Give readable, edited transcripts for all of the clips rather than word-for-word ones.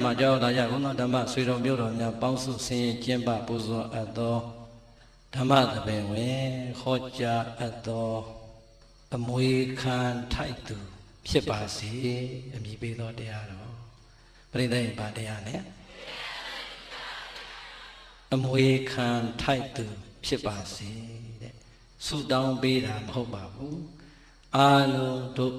မှာကြောက်လာရဘုန်းတော်ဓမ္မဆွေတော်မျိုးတော်များပေါင်းစုဆင်းရဲကျင့်ပပူဇော်အပ်သောဓမ္မသဘင်ဝင်ဟောကြားအပ်သောအမွေခံထိုက်သူဖြစ်ပါစေအမည်ပေးသောတရားတော်ပရိသတ်ဘာတရားလဲအမွေခံထိုက်သူဖြစ်ပါစေတဲ့ဆုတောင်းပေးတာမဟုတ်ပါဘူးအားလုံးတို့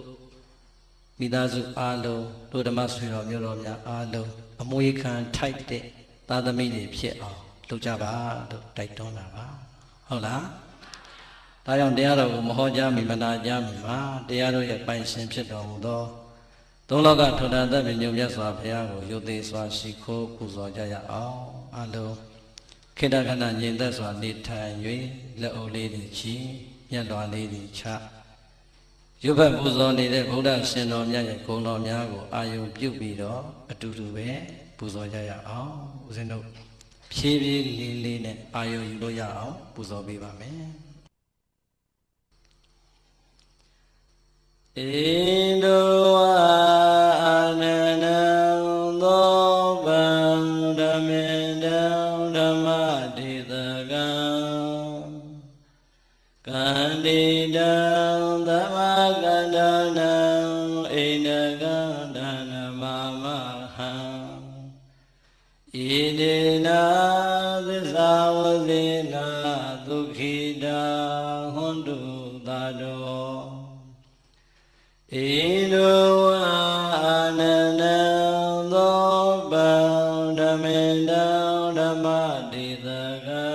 မိသားစုအားလုံးတို့ဓမ္မဆွေတော်မျိုးတော်များအားလုံးအမွေခံထိုက်တဲ့သာသမီတွေဖြစ်အောင်လုပ်ကြပါလို့တိုက်တွန်းတာပါဟုတ်လားဒါကြောင့်တရားတော်ကိုမဟောကြားမီမနာကြားမီမှာတရားတော်ရဲ့ပိုင်ရှင်ဖြစ်တော်မူသောသုံးလောကထောတာသက်ပင်ညုံမြတ်စွာဘုရားကိုယုတ်သေးစွာရှိခိုးပူဇော်ကြရအောင်အားလုံးခေတ္တခဏငြိမ်သက်စွာနေထိုင်၍လက်အုပ်လေးတွေချီမျက်လွှာလေးတွေချရုပ်ဘက်ပူဇော်နေတဲ့ဗုဒ္ဓရှင်တော်မြတ်ရဲ့ဂုဏ်တော်များကိုအာယုံပြုပြီးတော့အတူတူပဲပူဇော်ကြရအောင်ဦးဇင်းတို့ဖြည်းဖြည်းလေးလေးနဲ့အာယုံယူလို့ရအောင်ပူဇော်ပေးပါမယ်ဣန္ဒဝအာနန္ဒံသောဗံဓမ္မေတံဓမ္မဒေသကံကန္တိတံသမ္မာကန္တနံဣန္ဒကံဒါနမမဟံဣတိနာသစ္စာဝဇေနာဒုက္ခိတာဟွန္တုသာတောဣန္ဒဝအာနန္ဒံသောဗံဓမ္မေတံဓမ္မဒေသကံ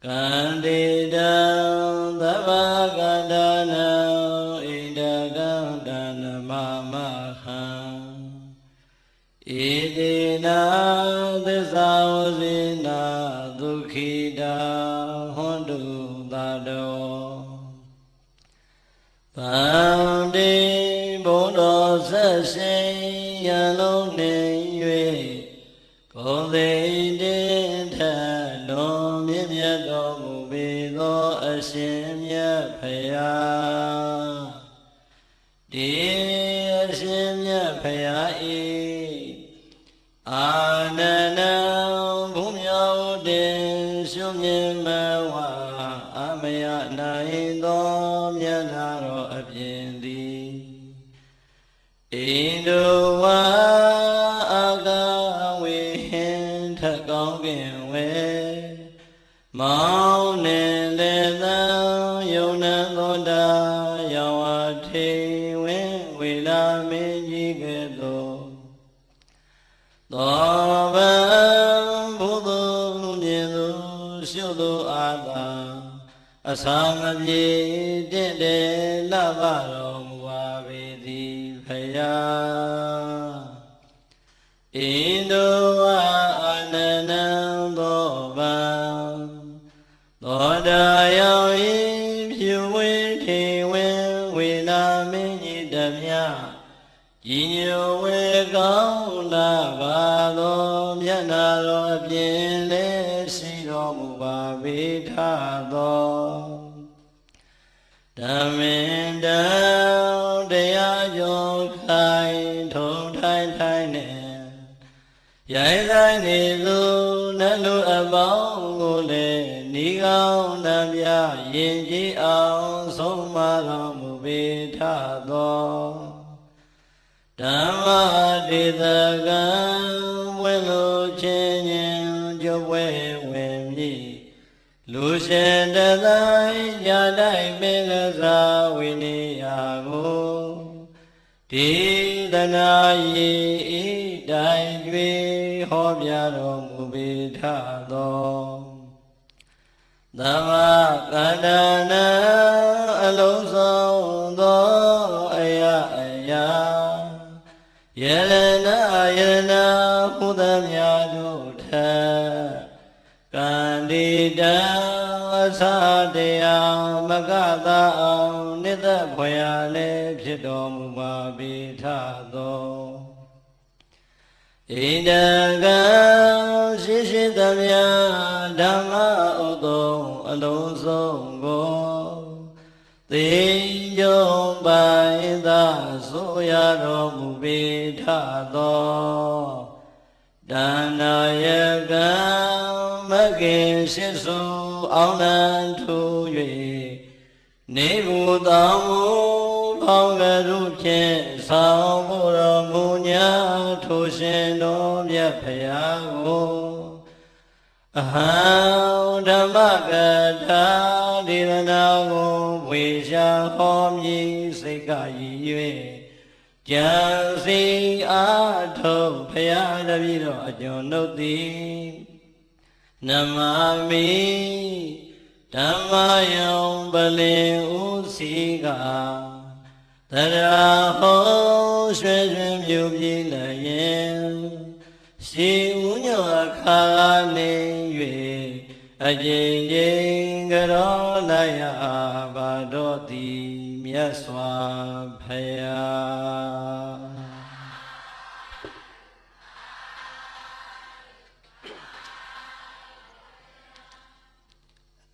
ကန္တိတံသမ္မာကန္တနံဣန္ဒကံဒါနမမဟံဣတိနာသစ္စာဝဇေနာဒုက္ခိတာဟွန္တုသာတောဗန္တိဘုံတော်ဆက်ရှင်ရန်လုံးနေ၍ကိုယ်သိတင်ထလွန်မြင့်မြတ်တော်မူပေသောအရှင်မြတ်ဖရာဒီအရှင်မြတ်ဖရာဤအာနန္ဒံဘုမြောက်တင်ရှုမြင်မဝအမယနိုင်သောမျက်နာတော်အပြင်သည်ဣန္ဒဝါအာကဝေဟင်ထကောင်းကင်ဝဲမောင်းနေလေသံယုံနံသောတာယောဝထေဝင်းဝေလာမင်းကြီးကဲ့သို့သောဗံဘုသူမြင်သူရှုသူအာသာအစာမပြေတင့်တယ်လဘတော်မူပါပေသည်ဖယားဣန္ဒဝအာနန္ဒံသောဗံသောတာယောဤဖြူဝေထေဝေဝေလာမင်းကြီးတမြဤညိုဝေကောင်းလာပါသောမျက်နာတော်အပြင်လည်းရှိတော်မူပါပေထသောဓမ္မေတံတရားကျော်ခိုင်ထုံထိုင်ထိုင်နဲ့ရိုင်းဆိုင်နေသူနတ်လူအပေါင်းကိုလည်းဤကောင်းနှပြယင်ကြည်အောင်ဆုံးမတော်မူပေထသောဓမ္မဒေသကံဝဲလိုချင်းချင်းကြွယ်ဝင်မြည်လူရှင်တတိုင်းညတိုင်းမင်္ဂစာဝိနည်းကိုဒီသနာယီဤတိုင်းကျွေဟောပြတော်မူပေထသောသမ္မာကန္တနာအလုံးစုံသောအရာယရဏဟူသမျှတို့ထကန္တိတံအသာတရားမကသာအောင်နိတ္တဖွယ်ရလည်းဖြစ်တော်မူပါပေထသောဣန္ဒကံရှိရှိသမျှဓမ္မဥတုံအလုံးစုံကိုသိကြုံပိုင်သာဆိုရတော်မူပေထ သောတဏ္ဍာယကံမကင်ရှိစုအောင်နံထူ၍နေဘူတောင်းမူပေါင်းကရုဖြင့်ဆောင်ဖို့တော်မူညာထိုရှင်တော်မြတ်ဖရာကိုအဟံဓမ္မကထာဒေသနာကိုဝေရှာဟောမည်စိတ်ကရည်၍ကြံစီအားထုတ်ဖရာတပည့်တော်အကျွန်ုပ်သည်နမမိဓမ္မယံပလင်ဥစီကတရာဟောရွှေရွှေမြူပြည်လည်းရှိဥညောအခါနေ၍အကျဉ်းချင်းကြောလိုက်ရပါတော့သည်မြတ်စွာဘုရား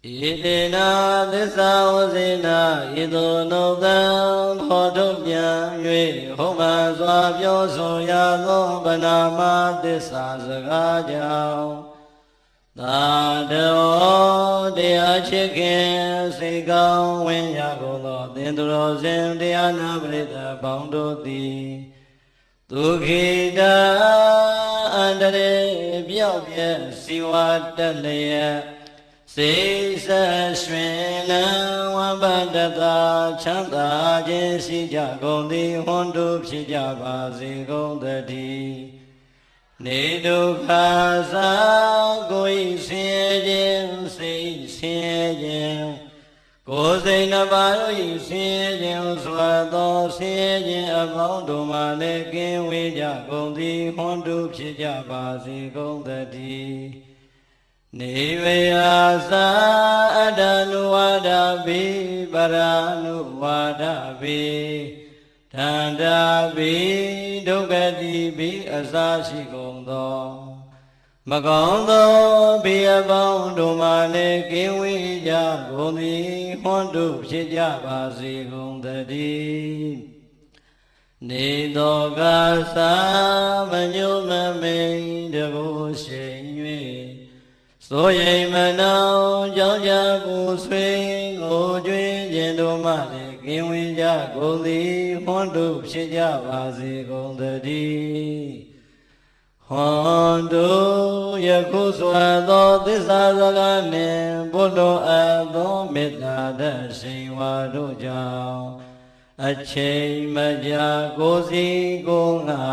ဣတိနာသစ္စာဝဇေနာဣသောနုသံဖောထုတ်ပြန်၍ဟုတ်မှန်စွာပြောဆိုရသောဗနာမသစ္စာစကားကြောင့်သာတော်တရားချစ်ခင်စိတ်ကောင်းဝင်ရကုန်သောသင်္သူတော်စင်တရားနာပရိသတ်ပေါင်းတို့သည်ဒုက္ခိတာအန္တရေပြောက်ပြဲစီဝါတက်လျက်စိတ်ဆက်ရွှင်လန်းဝမ်းပတ္တသာချမ်းသာခြင်းရှိကြကုန်သည်ဟွန်တို့ဖြစ်ကြပါစေကုန်သတည်းနေဒုက္ခသာကိုယ်ဆင်းရဲခြင်းစိတ်ဆင်းရဲခြင်းကိုယ်စိတ်နှပါတို့၏ဆင်းရဲခြင်းစွာသောဆင်းရဲခြင်းအပေါင်းတို့မှလည်းကင်းဝေးကြကုန်သည်ဟွန်တို့ဖြစ်ကြပါစေကုန်သတည်းနေဝေအာသာအတ္တနုဝါဒပိပရာနုဝါဒပိတန္တာပိဒုက္ခတိပိအစရှိကုန်သောမကောင်းသောဘေးအပေါင်းတို့မှလည်းကင်းဝေးကြကုန်သည်ဟွန်းတို့ဖြစ်ကြပါစေကုန်သတည်းနေသောကသာမညုမမိန်တကိုယ်ရှိန်၍ဆိုရိမ်မနောကြောင့်ကြကိုဆွေကိုကျွေးခြင်းတို့မှလည်းကင်းဝေးကြကုန်သည်ဟွန်းတို့ဖြစ်ကြပါစေကုန်သတည်းဟွန်းတို့ယခုစွာသောသစ္စာစကားနှင့်ဘုလိုအပ်သောမေတ္တာတရှိန်ဝါတို့ကြောင့်အချိန်မကြာကိုစီကိုငါ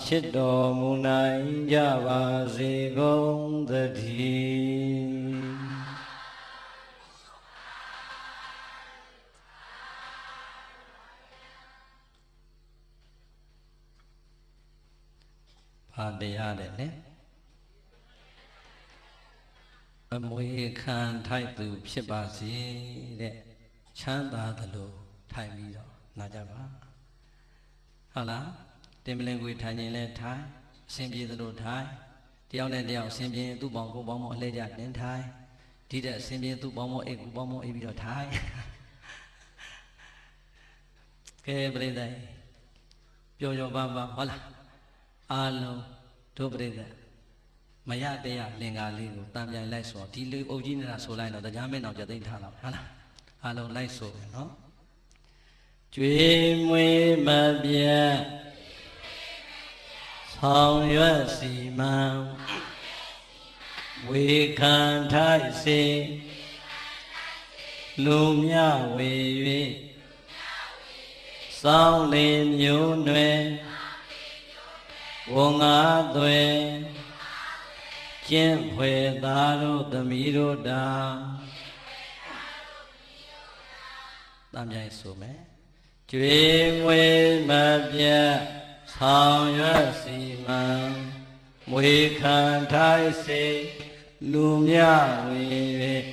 ဖြစ်တော်မူနိုင်ကြပါစေကုန်သတည်းဘာတရားတဲ့နဲ့အမွေခံထိုက်သူဖြစ်ပါစေတဲ့ချမ်းသာသလိုထိုင်ပြီးတော့နာကြပါဟုတ်လားတင်ပလင်ကိုထိုင်ရင်လည်းထိုင်အစဉ်ပြေသလိုထိုင်တယောက်နဲ့တယောက်အစဉ်ပြေသူ့ပေါင်းကိုပေါင်းမအလဲကြတင်ထိုင်ဒီတဲ့အစဉ်ပြေသူ့ပေါင်းမအိတ်ကိုပေါင်းမအိတ်ပြီးတော့ထိုင်ကဲပြိဿပျော်ပျော်ပါပါဟုတ်လားအားလုံးတို့ပြိဿမရတရားလင်္ကာလေးကိုတံပြန်လိုက်ဆိုဒီလူအုပ်ကြီးနေတာဆိုလိုက်တော့တရားမင်းအောင်ကြသိထားတော့ဟုတ်လားအားလုံးလိုက်ဆိုတယ်နော်ကျွေးမွေးမပြတ်ဆောင်ရွက်စီမံဝေခံထိုက်စေလူမြဝေ၍စောင်းလင်မျိုးနွယ်ဝန်ငါသွဲကျင့်ဖွယ်သားတို့သမီးတို့တာတမ်းပြိုင်ဆိုမယ်ကျွေးမွေးမပြတ်ဆောင်ရွက်စီမံမွေခံထိုက်စေလူမြဝေ၍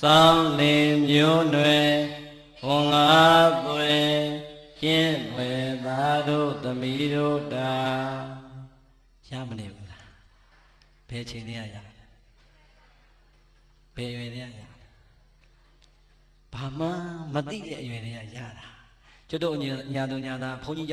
စောင်းလင်မျိုးနွယ်ဝန်ငါသွဲကျင့်ဖွယ်သားတို့သမီးတို့တာရမနေဘူးလားဘယ်ချိန်တည်းရရဘယ်ရွယ်တည်းရဘာမှမသိတဲ့အရွယ်တည်းရတာကျွတ်တို့ညာသူညာသားဘုန်းကြီး